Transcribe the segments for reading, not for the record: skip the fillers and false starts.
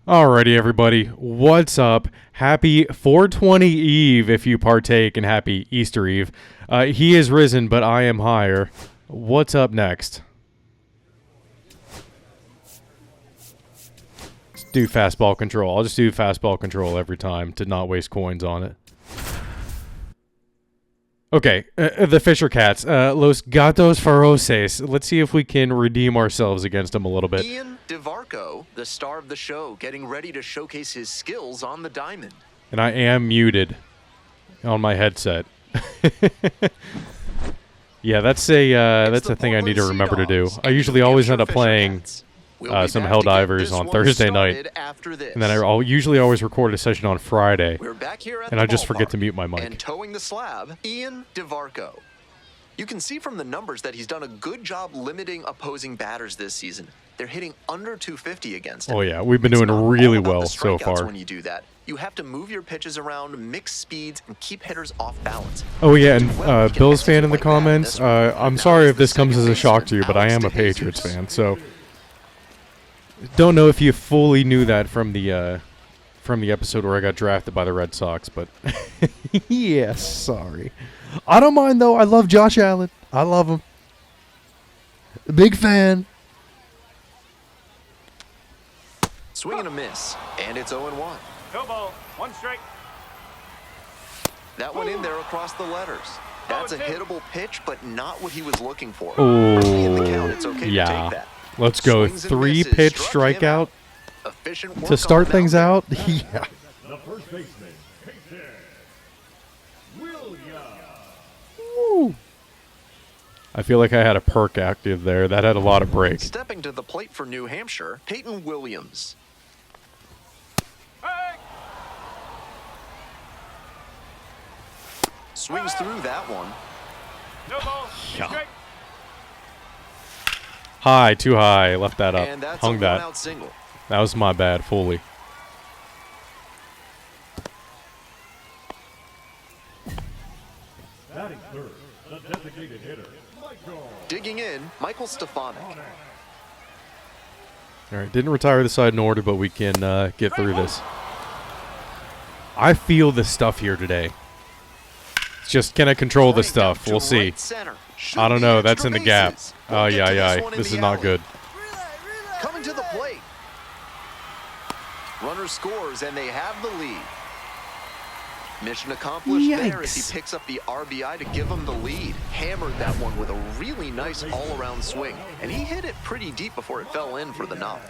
Alrighty, everybody. What's up? Happy 420 Eve if you partake, and happy Easter Eve. He is risen, but I am higher. What's up next? Let's do fastball control. I'll just do fastball control every time to not waste coins on it. Okay, the Fisher Cats. Los Gatos Feroces. Let's see if we can redeem ourselves against them a little bit. Ian DeVarco, the star of the show, getting ready to showcase his skills on the diamond. And I am muted on my headset. Yeah, that's a thing I need to remember to do. I usually always end up playing some Helldivers on Thursday night, and then I'll usually always record a session on Friday, and I just forget to mute my mic. And towing the slab, Ian DeVarco. You can see from the numbers that he's done a good job limiting opposing batters this season. They're hitting under 250 against him. Oh yeah, we've been doing really well so far. When you do that, you have to move your pitches around, mix speeds, and keep hitters off balance. Oh yeah, and Bills fan in the comments. I'm sorry if this comes as a shock to you, but I am a Patriots fan, so don't know if you fully knew that from the episode where I got drafted by the Red Sox, but yeah, sorry. I don't mind though. I love Josh Allen. I love him. Big fan. Swing and a miss, and it's 0-1. No ball, one strike. That went in there across the letters. That's a hittable pitch, but not what he was looking for. Oh, in the count, it's okay to take that. Let's go. 3-pitch strikeout to start things out. Yeah. The first baseman, Williams. Woo. I feel like I had a perk active there. That had a lot of break. Stepping to the plate for New Hampshire, Peyton Williams. Hey. Swings through that one. No ball, Yeah. strike. High, too high. Left that up. And that's Hung a that. one-out single. That was my bad, fully. Batting third, the designated hitter, Michael. Digging in, Michael Stefanik. All right, didn't retire the side in order, but we can get through this. I feel the stuff here today. It's just, can I control the stuff? We'll see. I don't know. That's in the gap. Oh, yeah. This is not good. Coming to the plate. Runner scores, and they have the lead. Mission accomplished there as he picks up the RBI to give him the lead. Hammered that one with a really nice all-around swing, and he hit it pretty deep before it fell in for the knock.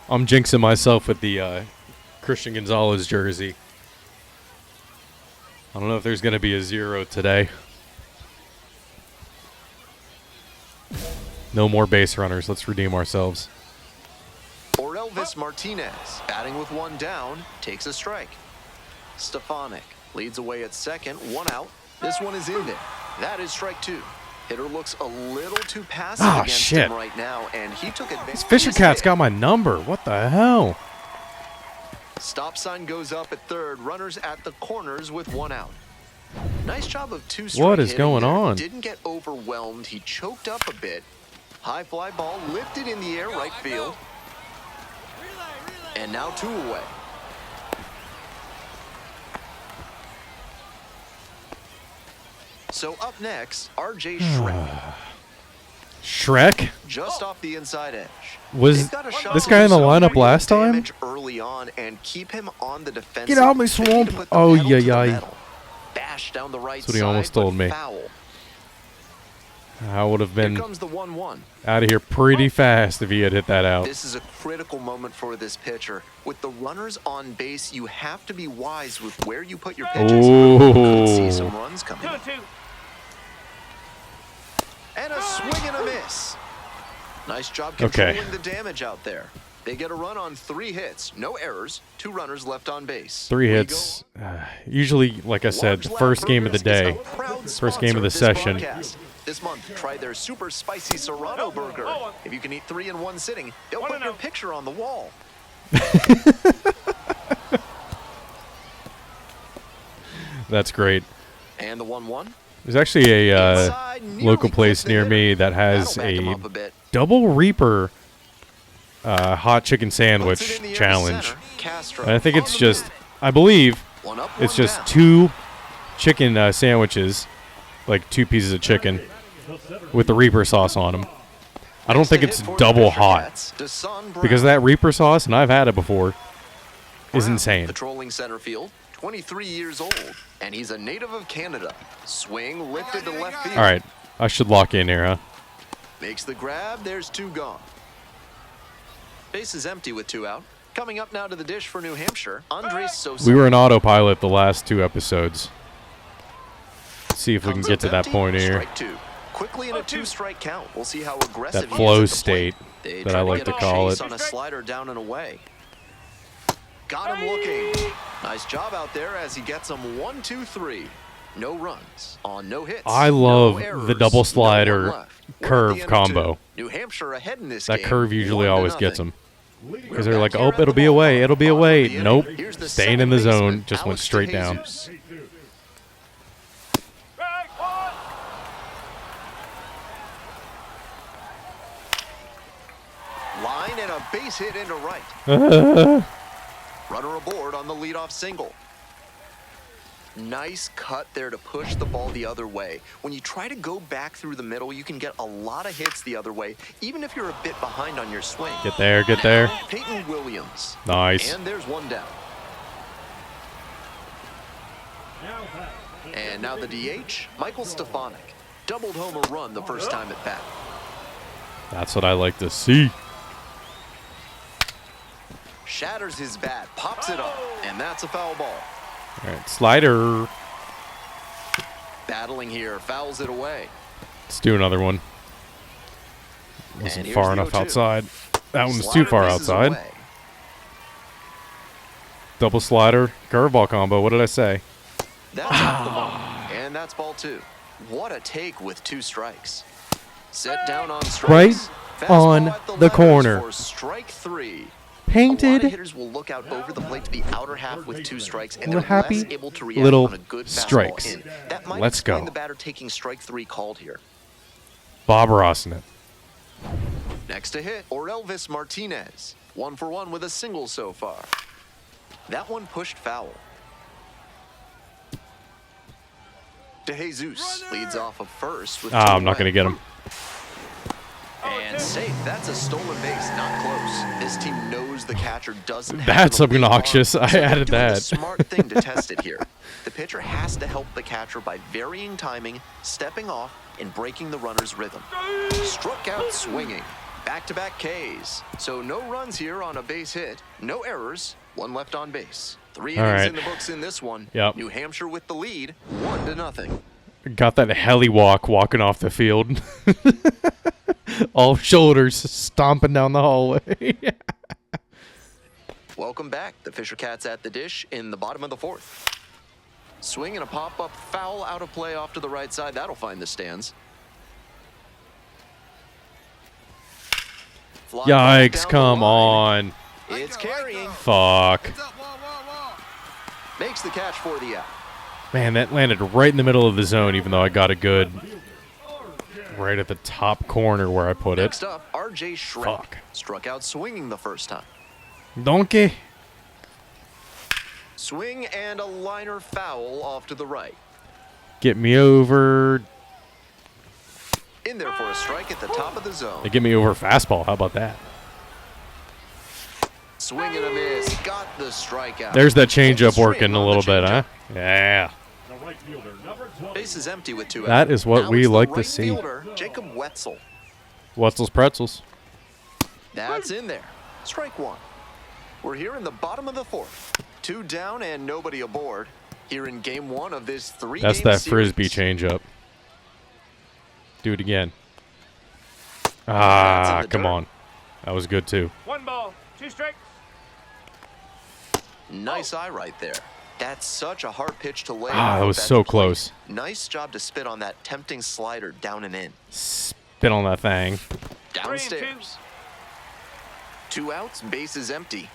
I'm jinxing myself with the Christian Gonzalez jersey. I don't know if there's going to be a 0 today. No more base runners. Let's redeem ourselves. Elvis Martinez, batting with one down, takes a strike. Stefanik leads away at second, one out. This one is in there. That is strike two. Hitter looks a little too passive against him right now, and he took advantage. This Fisher Cat's got my number. What the hell? Stop sign goes up at third. Runners at the corners with one out. Nice job of two strike. What is going on? Didn't get overwhelmed. He choked up a bit. High fly ball lifted in the air, right field. And now 2 away. So up next, RJ Shrek. Shrek? Just off the inside edge. Was this guy in the lineup last time? Early on and keep him on the defensive. Get out of my swamp. Oh, yeah. Bash down the right That's what he almost told me. Foul. I would have been Here comes the 1-1. out of here pretty fast if he had hit that out. This is a critical moment for this pitcher. With the runners on base, you have to be wise with where you put your pitches. Could see some runs coming. 2-2. And a swing and a miss. Nice job controlling the damage out there. They get a run on 3 hits, no errors, 2 runners left on base. 3 hits. Usually, like I said, the first game of the day, first game of the session. This month, try their super spicy Serrano burger. If you can eat 3 in one sitting, they'll put your picture on the wall. That's great. And the 1-1. There's actually a local place near me that has a double Reaper hot chicken Puts it sandwich in the air to challenge. center. Castro. And I think on it's the just, move. I believe One up, it's one just down. 2 chicken sandwiches, like 2 pieces of chicken with the Reaper sauce on them. I don't Next think to it's hit for the double Fisher hot Cats, Deson Brown. because that Reaper sauce, and I've had it before, is Brown, insane. Patrolling center field, 23 years old, and he's a native of Canada. Swing lifted to left field. All right, I should lock in here, huh? Makes the grab. There's 2 gone. Base is empty with 2 out. Coming up now to the dish for New Hampshire, Andres Sosa. We were in autopilot the last 2 episodes. Let's see if we can Comes get up to that empty, point here. Strike 2. Quickly in a 2-strike count. We'll see how aggressive That he is flow at the plate. state They that try I like get to a call chase it. on a slider down and away. Got him looking. Nice job out there as he gets him 1, 2, 3. No runs on no hits. I no love the errors, double no one slider left. We're at curve the end of combo. 2. New Hampshire ahead in this That game, curve usually 1-0. always gets them. Because We're they're like, back oh, here at it'll the be away, ballpark. it'll be Bottom of away. the inning. Nope. Here's the Staying in the second zone, baseman, just went Alex straight down. DeJesus. Strike one. Line and a base hit into right. Runner aboard on the leadoff single. Nice cut there to push the ball the other way. When you try to go back through the middle, you can get a lot of hits the other way, even if you're a bit behind on your swing. Get there, get there. Peyton Williams. Nice. And there's 1 down. And now the DH, Michael Stefanik. Doubled home a run the first time at bat. That's what I like to see. Shatters his bat, pops it up, and that's a foul ball. All right, slider. Battling here, fouls it away. Let's do another one. And Wasn't here's far the enough 0-2. outside. That one's Slider too far misses outside. away. Double slider, curveball combo. What did I say? That's off the mark, and that's ball 2. What a take with 2 strikes. Set down on strikes. Right on Fastball at the letters corner. For strike 3. A lot Painted of hitters will look out over the plate to the outer half with 2 strikes, and Little they're happy less able to react little on a good fastball strikes. in. That might Let's explain go. the batter taking strike 3 called here. Bob Rossing it. Next to hit, Elvis Martinez. 1 for 1 with a single so far. That one pushed foul. DeJesus leads off of first with 2 I'm not away. going to get him. And safe. That's a stolen base, not close. This team knows the catcher doesn't have That's an elite obnoxious. arm, I so they're added doing the that. smart thing to test it here. The pitcher has to help the catcher by varying timing, stepping off, and breaking the runner's rhythm. Struck out swinging. Back-to-back Ks. So no runs here on a base hit. No errors. 1 left on base. 3 All innings right. in the books in this one. Yep. New Hampshire with the lead. 1-0. Got that heli walk walking off the field. All shoulders stomping down the hallway. Welcome back. The Fisher Cats at the dish in the bottom of the 4th. Swing and a pop-up foul out of play off to the right side. That'll find the stands. Fly ball Yikes, down the come line. on. It's carrying. Fuck. Makes the catch for the out. Man, that landed right in the middle of the zone, even though I got a good right at the top corner where I put it. Next up, R.J. Shrek. Fuck. Struck out swinging the first time. Donkey. Swing and a liner foul off to the right. Get me over. In there for a strike at the top of the zone. They get me over fastball. How about that? Swing and a miss. Got the strikeout. There's that changeup Full working swing a on little the bit, huh? changeup. Yeah. The right fielder, number 12. Base is empty with 2 That out. is what Now we it's the like to right see. Fielder, Jacob Wetzel. Wetzel's pretzels. That's in there. Strike 1. We're here in the bottom of the 4th. 2 down and nobody aboard. Here in game 1 of this 3-game That's that series. frisbee changeup. Do it again. That's in Ah, the come dirt. on. That was good too. 1 ball, 2 strikes. Nice eye right there. That's such a hard pitch to lay. Ah, that was at so the plate. close. Nice job to spit on that tempting slider down and in. Spit on that thing. 3 and 2. Downstairs. 2 outs, base is empty.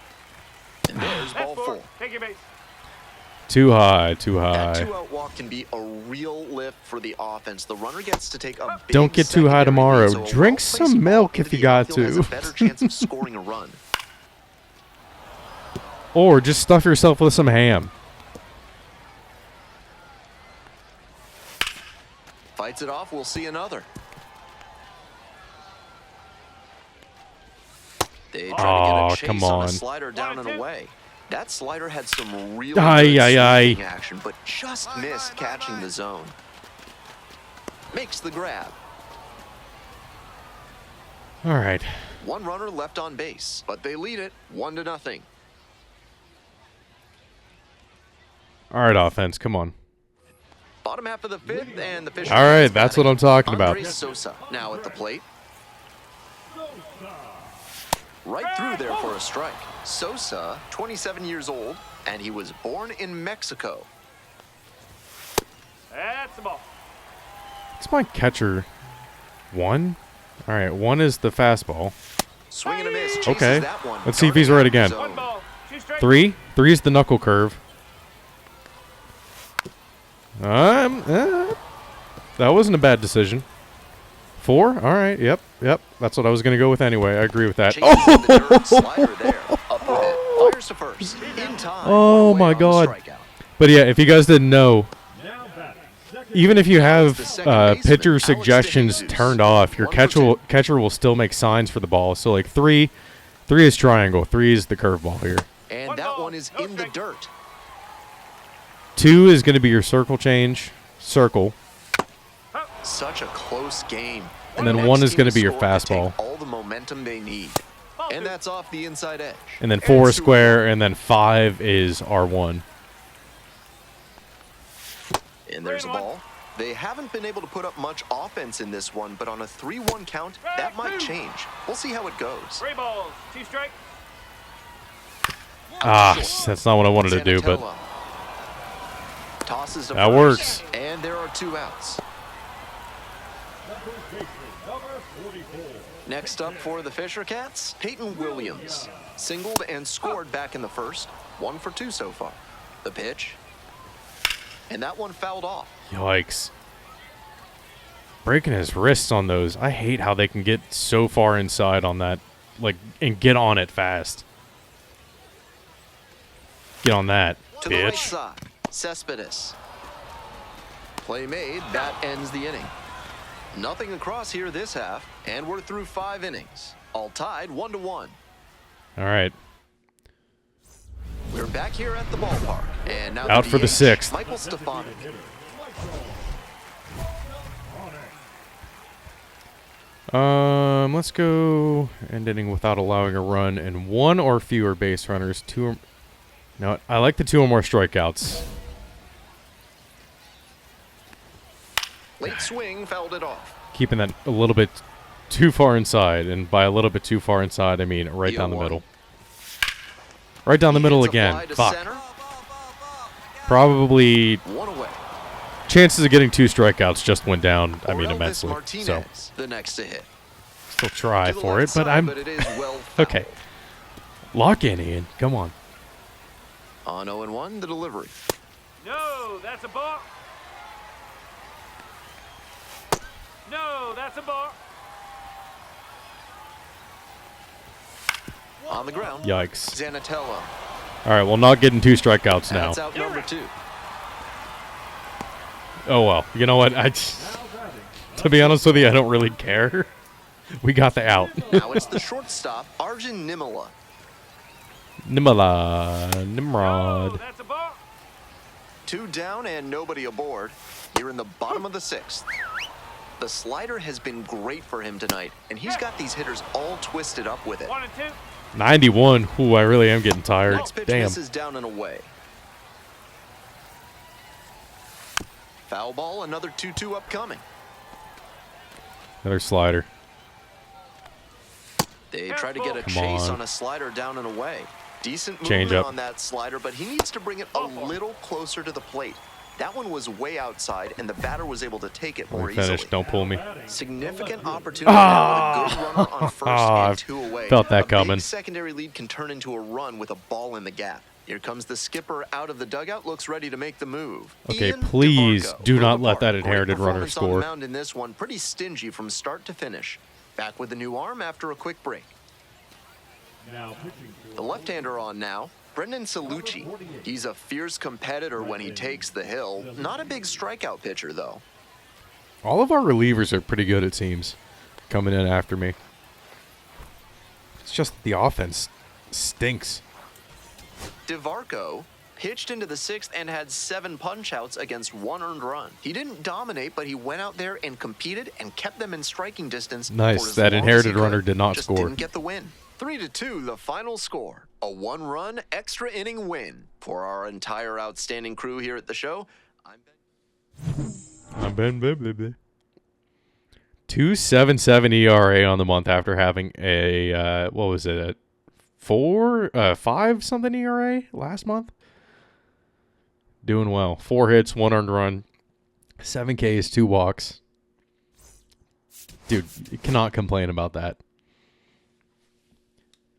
And there's That's ball 4. full. Take your base. Too high, too That high. two-out walk can be a real lift for the offense. The runner gets to take a big Don't get too high secondary tomorrow. lead, so a Drink well-placed some ball milk into if you the got outfield has to. a better chance of scoring a run. Or just stuff yourself with some ham. Fights it off. We'll see another. They try to Aw, get a chase come on a on. slider down and away. That slider had some really Aye. sweeping action, but just missed catching the zone. Makes the grab. All right. One runner left on base, but they lead it 1-0. All right, offense. Come on. Bottom half of the fifth, and the Fisher. All right, that's what I'm talking about. Andres Sosa now at the plate. Right through there for a strike. Sosa, 27 years old, and he was born in Mexico. That's the ball. It's my catcher. 1? All right, 1 is the fastball. Swing and a miss. Chases Okay. that one. Let's see if he's right again. One ball. 2 strikes. 3? 3 is the knuckle curve. That wasn't a bad decision. 4? All right, yep. That's what I was going to go with anyway. I agree with that. Chases the dirt, slider there. Up with it. Fires to first. In time. Oh, One away my on the God. strikeout. But yeah, if you guys didn't know, Now batting. Second. even if you have the second baseman, pitcher Alex suggestions DeJesus. turned off, your 1 for 2. catcher will still make signs for the ball. So like 3 is triangle, 3 is the curveball here. And One that ball, one is no in the strike. dirt. 2 is going to be your circle change, circle, Such a close game. And then The 1 next is gonna team be your score to take fastball. all the momentum they need. Ball And 2. that's off the inside edge. and then 4 is it's 2-1. square, and then 5 is R1. And there's a 3-1. ball. They haven't been able to put up much offense in this one, but on a 3-1 count, that might change. We'll see how it goes. 3 balls. 2 strikes. That's not what I wanted to do, but Zanatello tosses to that first, works. And there are 2 outs. Second baseman, number 44. Next up for the Fisher Cats, Peyton Williams. Singled and scored back in the first. 1 for 2 so far. The pitch. And that one fouled off. Yikes. Breaking his wrists on those. I hate how they can get so far inside on that, like, and get on it fast. Get on that, To the right bitch. side, Cespedes. Play made, that ends the inning. Nothing across here this half, and we're through 5 innings. All tied 1-1. All right. We're back here at the ballpark, and now Out the for the DH, 6th. Michael Stefanik. Let's go end inning without allowing a run and 1 or fewer base runners. 2 or no, I like the 2 or more strikeouts. Late swing, fouled it off. Keeping that a little bit too far inside, and by a little bit too far inside, I mean right down the 0-1. middle. Right down the He middle hits a again. fly to Fuck. center, Probably 1 away. chances of getting 2 strikeouts just went down. I mean Elvis immensely. So Martinez, the next to hit. still try To the for left it, but side, I'm But it is well fouled. okay. Lock in, Ian. Come on. On 0-1, the delivery. No, that's a ball. No, that's a ball. On the ground, Yikes. Zanatello. All right, well, not getting 2 strikeouts now. That's out number 2. Oh well. You know what? To be honest with you, I don't really care. We got the out. Now it's the shortstop, Arjun Nimala. Nimrod. No, that's a ball. 2 down and nobody aboard. Here in the bottom of the 6th. The slider has been great for him tonight, and he's got these hitters all twisted up with it. 1 and 2. 91. Ooh, I really am getting tired. Next pitch Damn. misses down and away. Foul ball, another 2-2 upcoming. Another slider. They try to get a Come chase on. on a slider down and away. Decent Change movement up. on that slider, but he needs to bring it a little closer to the plate. That one was way outside, and the batter was able to take it Let more me finish. easily. Don't pull me. Significant opportunity now with a good runner on first Ah, and 2 away. felt that a coming. Big secondary lead can turn into a run with a ball in the gap. Here comes the skipper out of the dugout, looks ready to make the move. Okay, Ian please DeMarco do for not the let that Park. inherited Great runner performance on the score. mound in this one, pretty stingy from start to finish. Back with the new arm after a quick break. Now pitching for The left-hander on now, Brendan Salucci. He's a fierce competitor when he takes the hill. Not a big strikeout pitcher, though. All of our relievers are pretty good, it seems, coming in after me. It's just the offense stinks. DeVarco pitched into the 6th and had 7 punch-outs against 1 earned run. He didn't dominate, but he went out there and competed and kept them in striking distance. Nice. For as That long as inherited he runner could. did not Just score. Didn't get the win. 3-2, the final score. A 1-run extra inning win. For our entire outstanding crew here at the show, I'm Ben Bibley. 2.77 ERA on the month after having a what was it, a 5 something ERA last month. Doing well. 4 hits, 1 earned run, 7 Ks, 2 walks. Dude, you cannot complain about that.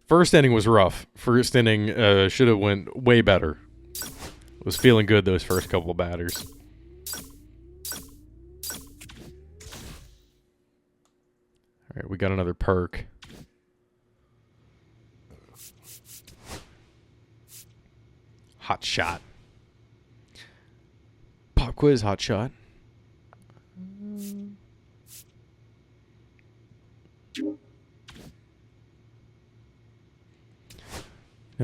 First inning was rough. First inning should have went way better. Was feeling good those first couple of batters. All right, we got another perk. Hot shot. Pop quiz, hot shot. You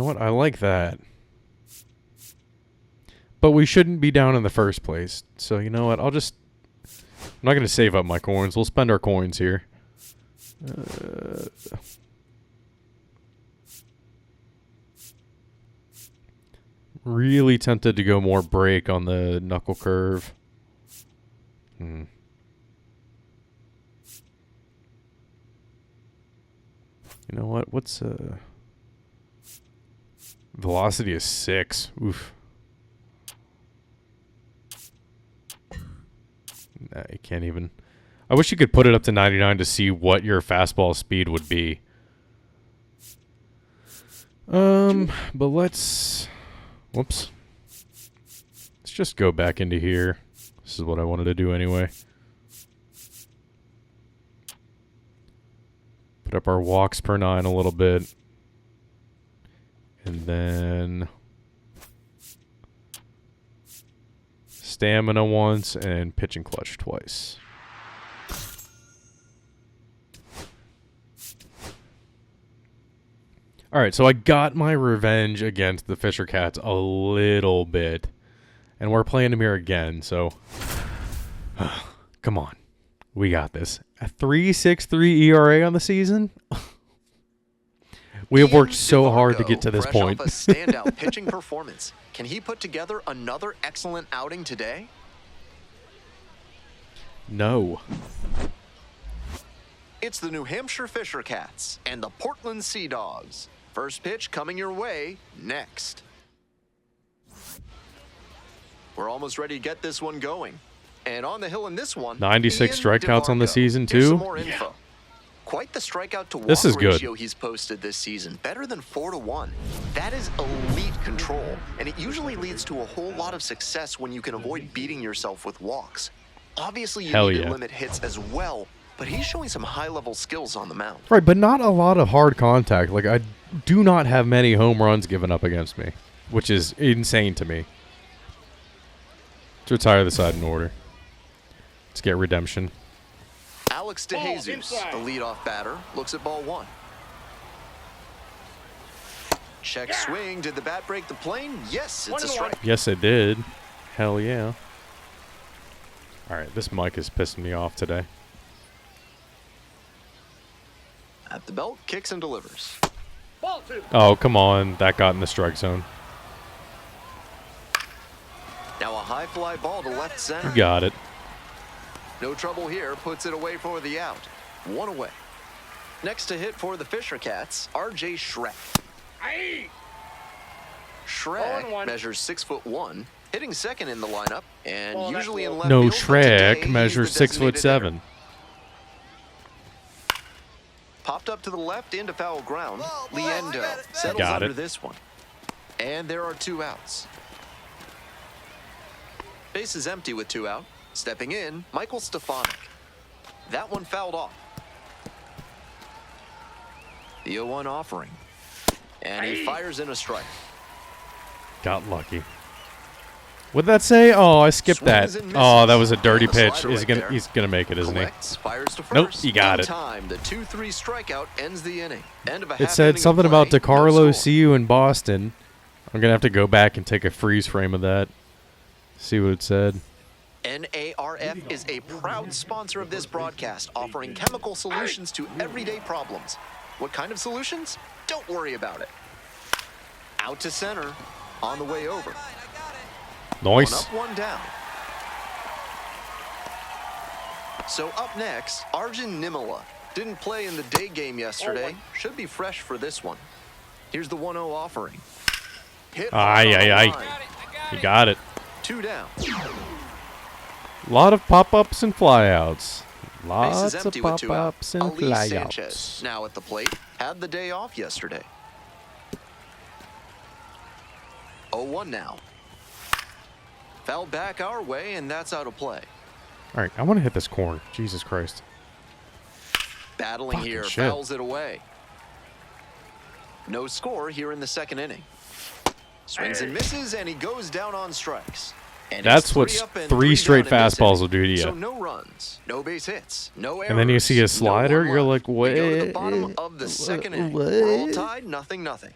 know what? I like that. But we shouldn't be down in the first place. So, you know what? I'm not going to save up my coins. We'll spend our coins here. Really tempted to go more break on the knuckle curve. You know what? What's velocity is 6. Oof. Nah, you can't even. I wish you could put it up to 99 to see what your fastball speed would be. But let's. Whoops. Let's just go back into here. This is what I wanted to do anyway. Put up our walks per 9 a little bit. And then stamina once and pitching clutch twice. All right, so I got my revenge against the Fisher Cats a little bit. And we're playing them here again, so come on. We got this. A 3.63 ERA on the season? We have worked so hard to get to this point. Off a standout pitching performance. Can he put together another excellent outing today? No. It's the New Hampshire Fisher Cats and the Portland Sea Dogs. First pitch coming your way next. We're almost ready to get this one going. And on the hill in this one, 96 Ian strikeouts on the DeMarco. season, Here's too? some more info. Quite the strikeout to walk This is good. ratio he's posted this season. Better than 4-1. That is elite control, and it usually leads to a whole lot of success when you can avoid beating yourself with walks. Obviously, you Hell need yeah. to limit hits as well, but he's showing some high-level skills on the mound. Right, but not a lot of hard contact. Like, I do not have many home runs given up against me, which is insane to me. Let's retire the side in order. Let's get redemption. Alex DeJesus, the leadoff batter, looks at ball 1. Check swing. Did the bat break the plane? Yes, it's a strike. Yes, it did. Hell yeah. All right, this mic is pissing me off today. At the belt, kicks and delivers. ball 2. Oh, come on. That got in the strike zone. Now a high fly ball to left center. You got it. No trouble here, puts it away for the out. 1 away. Next to hit for the Fisher Cats, R.J. Schreck. Aye. Schreck 0-1. measures 6'1", hitting second in the lineup, and Well, that's usually in low. left No, field. but today, Shrek he's measures the designated 6'7". hitter. Popped up to the left into foul ground. Liendo settles Got under it. this one. And there are 2 outs. Base is empty with 2 out. Stepping in, Michael Stefanik. That one fouled off. The 0-1 offering. And he fires in a strike. Got lucky. What'd that say? Oh, I skipped that. Swings and Oh, that misses. was a dirty And the pitch. slider He's right gonna there. he's gonna make it, isn't he? Collects, fires to first. Nope, he got In it. time, the 2-3 strikeout ends the inning. End of a It half said inning of something about play, no DeCarlo. score. See you in Boston. I'm gonna have to go back and take a freeze frame of that. See what it said. NARF is a proud sponsor of this broadcast, offering chemical solutions to everyday problems. What kind of solutions? Don't worry about it. Out to center, on the way over. Nice. 1 up, 1 down. So up next, Arjun Nimala. Didn't play in the day game yesterday. Should be fresh for this one. Here's the 1-0 offering. Hit hard Aye, on the aye, line. aye. You got it. 2 down. A lot of pop-ups and flyouts. Base Lots is of empty with 2 out. pop-ups and Ali Sanchez flyouts. now at the plate. Had the day off yesterday. 0-1 now. Foul back our way, and that's out of play. All right, I want to hit this corn. Jesus Christ. Battling Fucking here, shit. fouls it away. No score here in the 2nd inning. Swings and misses, and he goes down on strikes. And That's it's what 3 up and 3 3 straight down in this fastballs inning. will do to you. So no runs, no base hits, no errors. And then you see a no slider, one you're left. like, We go to the what? bottom of the 2nd inning. We're all What? tied, 0-0.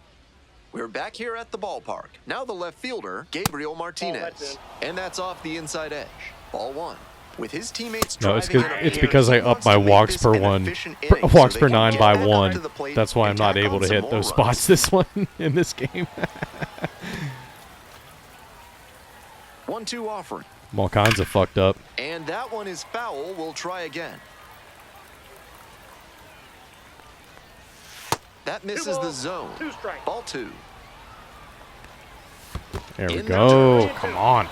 We're back here at the ballpark. Now the left fielder, Gabriel Martinez. And that's off the inside edge. Ball 1. With his teammates No, it's driving because in it's here, because he I upped wants my to make walks this per an one, efficient inning walks so per they can 9 get by back up 1. to the plate That's why I'm and not tack able on to some hit more those runs. spots this one in this game. 1-2 offering. I'm all kinds of fucked up. And that one is foul. We'll try again. That misses the balls, zone. 2 strikes. Ball 2. There we In the go. turn. Come on.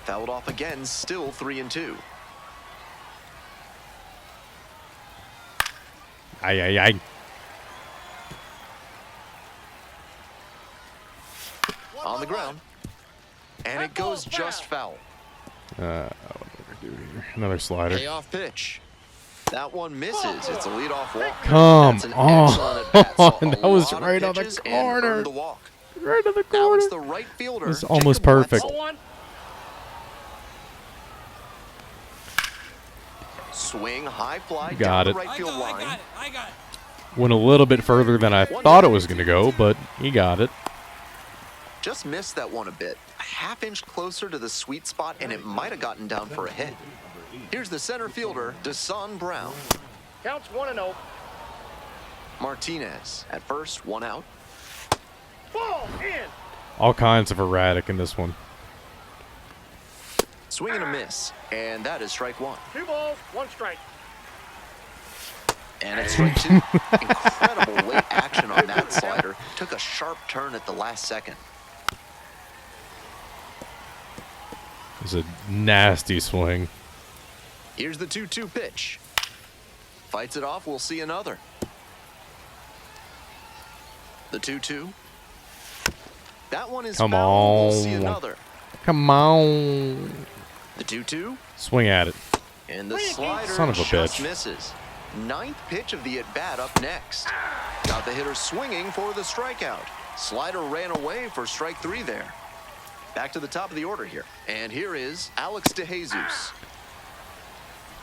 Fouled off again, still 3-2. Aye, aye, aye. On the ground. And it goes just foul. What do I do here? Another slider. Payoff pitch. That one misses. It's a leadoff walk. Come That's an on. excellent at-bat. Saw a That was lot of right on the pitches and corner. earned the walk. Right in the Now corner. it's the right fielder. It's almost Jacob perfect. Wetzel. 0-1. Swing, high fly Got down it. the right field line. I got it. Went a little bit further than I thought it was going to go, but he got it. Just missed that one a bit. A half-inch closer to the sweet spot, and it might have gotten down for a hit. Here's the center fielder, Deson Brown. Counts 1-0. Martinez at first, 1 out. Ball in. All kinds of erratic in this one. Swing and a miss, and that is strike 1. 2 balls, 1 strike. And it's strike 2. Incredible late action on that slider. Took a sharp turn at the last second. It's a nasty swing. Here's the 2-2 pitch. Fights it off, we'll see another. The 2-2. That one is Come foul, we'll see on. another. Come on. The 2-2. Swing at it. And the slider Son of a just bitch. misses. 9th pitch of the at-bat up next. Got the hitter swinging for the strikeout. Slider ran away for strike 3 there. Back to the top of the order here. And here is Alex DeJesus.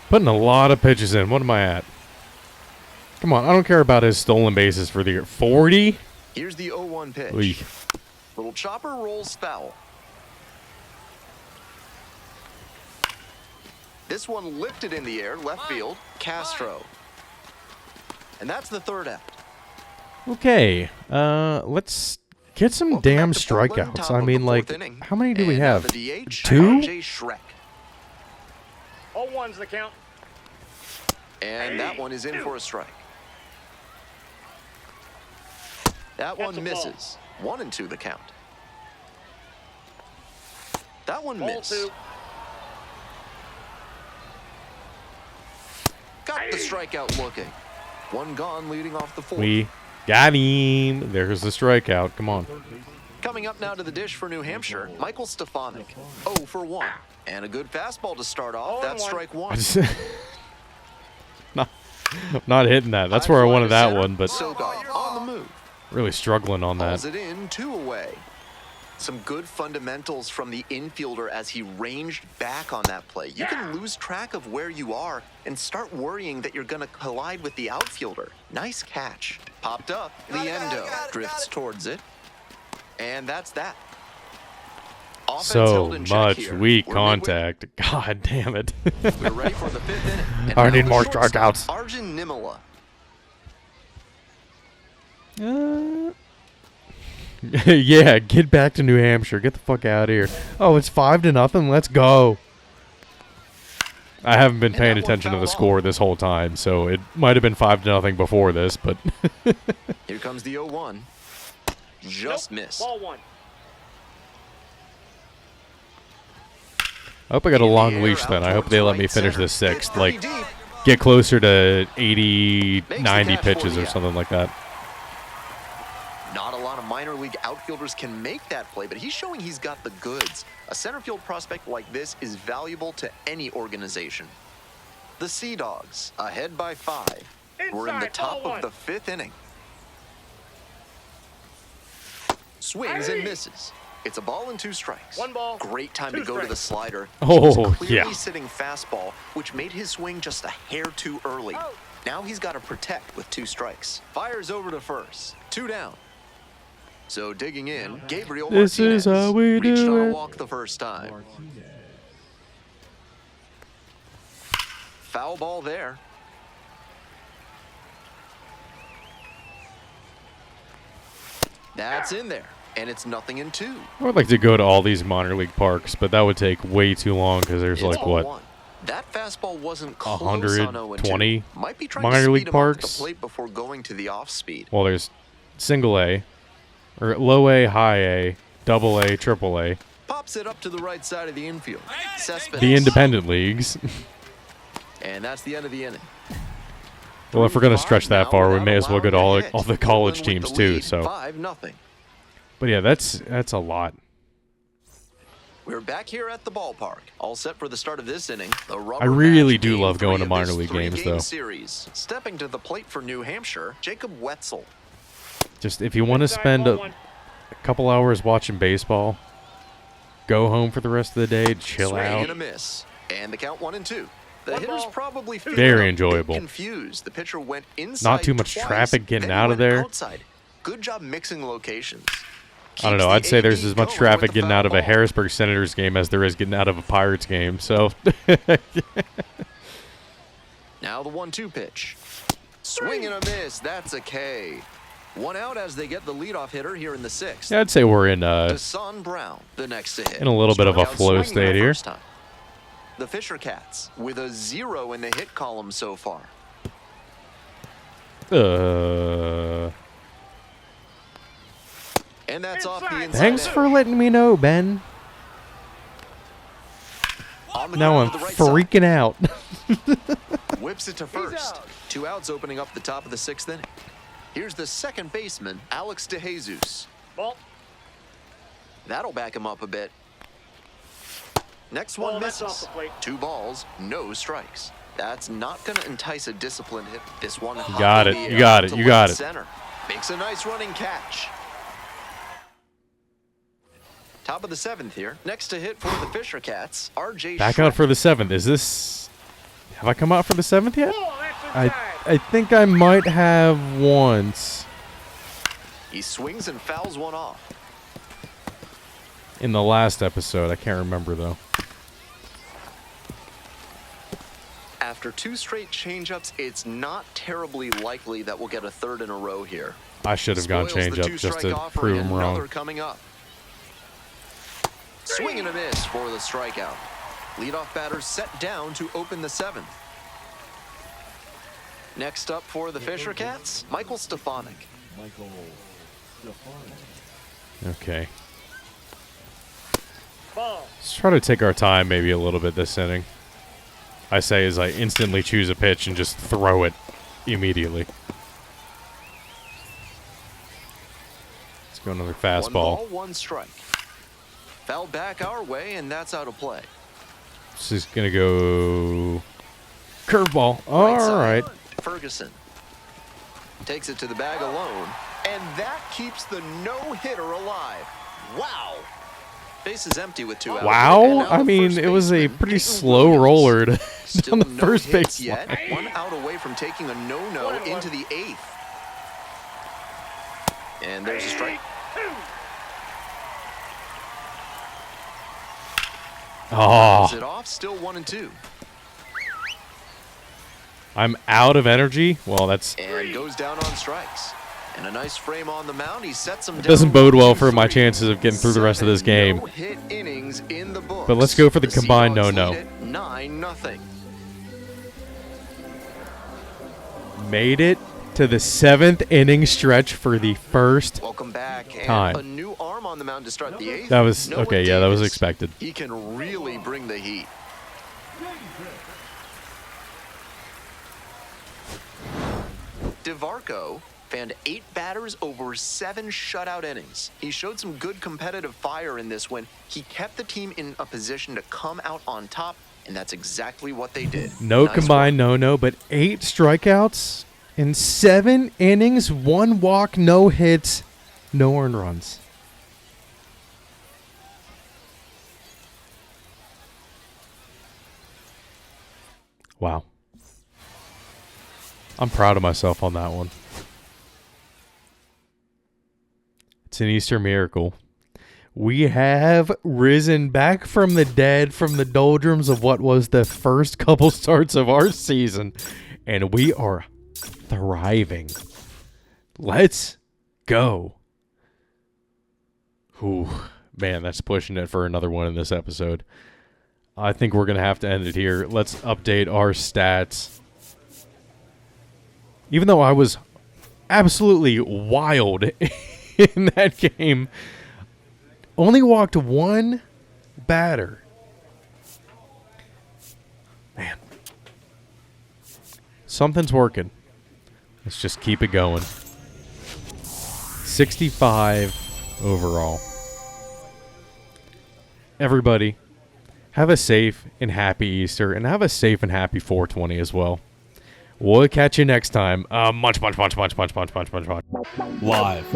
Putting a lot of pitches in. What am I at? Come on, I don't care about his stolen bases for the year. 40? Here's the 0-1 pitch. Oy. Little chopper rolls foul. This one lifted in the air, left field, Castro. And that's the 3rd out. Okay, let's get some Welcome damn back to Portland, strikeouts. top I of mean, the like, 4th inning. how many do we And now have? the DH, 2? RJ Shrek. 0-1's the count. And that one is in for a strike. That Gets one a ball. misses. 1-2 the count. That one Ball missed. 2. Got the strikeout looking. One gone leading off the 4th. We Got him. There's the strikeout. Come on. Coming up now to the dish for New Hampshire, Michael Stefanik. 0 for 1. And a good fastball to start off. That's strike one. not hitting that. That's where I wanted that one, but Sogard on the move. really struggling on Pulls that. it in, 2 away. Some good fundamentals from the infielder as he ranged back on that play. You can lose track of where you are and start worrying that you're going to collide with the outfielder. Nice catch. Popped up. Liendo drifts towards it. And that's that. Offense So held in check much here. weak We're contact. God damn it. midway. We're ready for the 5th inning. And I now need the more shortstop, strikeouts. Arjun Nimala. Yeah, get back to New Hampshire. Get the fuck out of here. Oh, it's 5-0. Let's go. I haven't been paying that one attention to the fouled score this whole time, so it might have been 5-0 before this, but Here comes the 0-1. Just Nope. missed. Ball 1. I hope I got a In the long air, leash then. out I hope towards they let me right finish center. this 6th. Pretty Like, deep. get closer to 80, Makes the 90 catch for pitches the or out. something like that. Not a lot of minor league outfielders can make that play, but he's showing he's got the goods. A center field prospect like this is valuable to any organization. The Sea Dogs, ahead by 5. We're in the Inside, top ball of the 5th inning. Swings and misses. It's a ball and 2 strikes. 1 ball, Great time 2 to go to the strikes. slider. Oh, He was clearly yeah. sitting fastball, which made his swing just a hair too early. Oh. Now he's got to protect with 2 strikes. Fires over to first. 2 down. So digging in, Gabriel This Martinez is how we reached do on a it. walk the first time. Foul ball there. That's in there, and it's 0-2. I would like to go to all these minor league parks, but that would take way too long because there's It's like, what, 0-1. That fastball wasn't close 120 on 0-2. Might be trying minor to league speed him parks? off the plate before going to the off speed. well, there's single A, or low A, high A, double A, triple A, Pops it up to the right side of the infield. Cespedes. the independent leagues. And that's the end of the inning. Well, if we're going to stretch that Now far, we without may as well go to allowing a hit. all the college Cleveland teams with the too. lead, So, 5-0. but yeah, that's a lot. We're back here at the ballpark, all set for the start of this inning. The rubber I really match do game love going 3 to of minor this league games, 3-game though. Series. Stepping to the plate for New Hampshire, Jacob Wetzel. Just if you want to Inside, spend ball a 1. couple hours watching baseball, go home for the rest of the day, chill Swing out. and a miss, and the count 1-2. The 1 hitter's ball, probably 2 feeling Very a bit enjoyable. confused. The pitcher went inside Not too much twice, traffic getting then he out of went there. Outside. Good job mixing locations. I don't Keeps know. the I'd say there's AB as much going traffic with the getting out of foul a ball. Harrisburg Senators game as there is getting out of a Pirates game. So, Now the 1-2 pitch. Swing and a miss. That's a K. 1 out as they get the leadoff hitter here in the 6th. yeah, I'd say we're in Deshaun Brown, the next to hit. in a little bit of a Struck out flow swinging state the here. first time. The Fisher Cats with a 0 in the hit column so far. And that's off the inside. Thanks edge. for letting me know, Ben. On the Now I'm ground to the right side. freaking out. Whips it to first. out. 2 outs opening up the top of the 6th inning. Here's the second baseman, Alex DeJesus. Ball. That'll back him up a bit. Next Ball, one that's misses. off the plate. 2 balls, no strikes. That's not going to entice a disciplined hit. This one high got in it, the you air got it, to you left got it. Center. Makes a nice running catch. Top of the 7th here. Next to hit for the Fisher Cats, R.J. Back Schreck. out for the 7th. Is this? Have I come out for the 7th yet? Ball, that's inside. I think I might have once He swings and fouls one off. in the last episode. I can't remember though. After 2 straight changeups, it's not terribly likely that we'll get a 3rd in a row here. I should have gone Spoils change the up 2 just strike to offering, prove him and another wrong. coming up. Swing and a miss for the strikeout. Leadoff batter set down to open the 7th. Next up for the Fisher Cats, Michael Stefanik. Okay. Ball. Let's try to take our time maybe a little bit this inning. I say as I instantly choose a pitch and just throw it immediately. go another One fastball. ball, one strike. Foul back our way, and that's out of play. This is going to go curveball. Right All side, right. Ferguson takes it to the bag alone, and that keeps the no-hitter alive. Wow. Base is empty with 2 outs. And Wow. now I the mean, first it was a baseman, pretty Peyton slow Williams. roller to Still on the no first hits base yet. line. 1 out away from taking a no-no into the 8th. And there's a strike. Is it Oh, off? Still 1-2. I'm out of energy. Well, that's And goes down on strikes. And a nice frame on the mound. He sets him down. doesn't bode well for my 1-2-3. chances of getting through the rest of this 7 game. no-hit innings in the books. But let's go for the combined Seahawks no-no. lead it 9-0. Made it to the 7th inning stretch for the first. Welcome back. And Time. a new arm on the mound to start the 8th. That was Noah okay. Yeah, that was Davis. expected. He can really bring the heat. DeVarco fanned 8 batters over 7 shutout innings. He showed some good competitive fire in this one. He kept the team in a position to come out on top, and that's exactly what they did. No Nice combined no-no, but 8 strikeouts in 7 innings, 1 walk, no hits, no earned runs. Wow. I'm proud of myself on that one. It's an Easter miracle. We have risen back from the dead, from the doldrums of what was the first couple starts of our season, and we are thriving. Let's go. Ooh, man, that's pushing it for another one in this episode. I think we're going to have to end it here. Let's update our stats. Even though I was absolutely wild in that game, only walked 1 batter. Man. Something's working. Let's just keep it going. 65 overall. Everybody, have a safe and happy Easter, and have a safe and happy 420 as well. We'll catch you next time. Munch. Live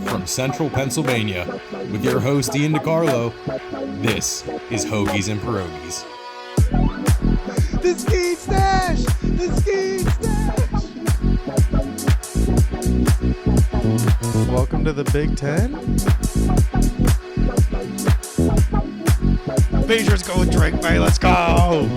from Central Pennsylvania with your host Ian DiCarlo, this is Hoagies and Pierogis. The Ski Stash! The Ski Stash! Welcome to the Big Ten. Beijers go with Drake Bay. Let's go.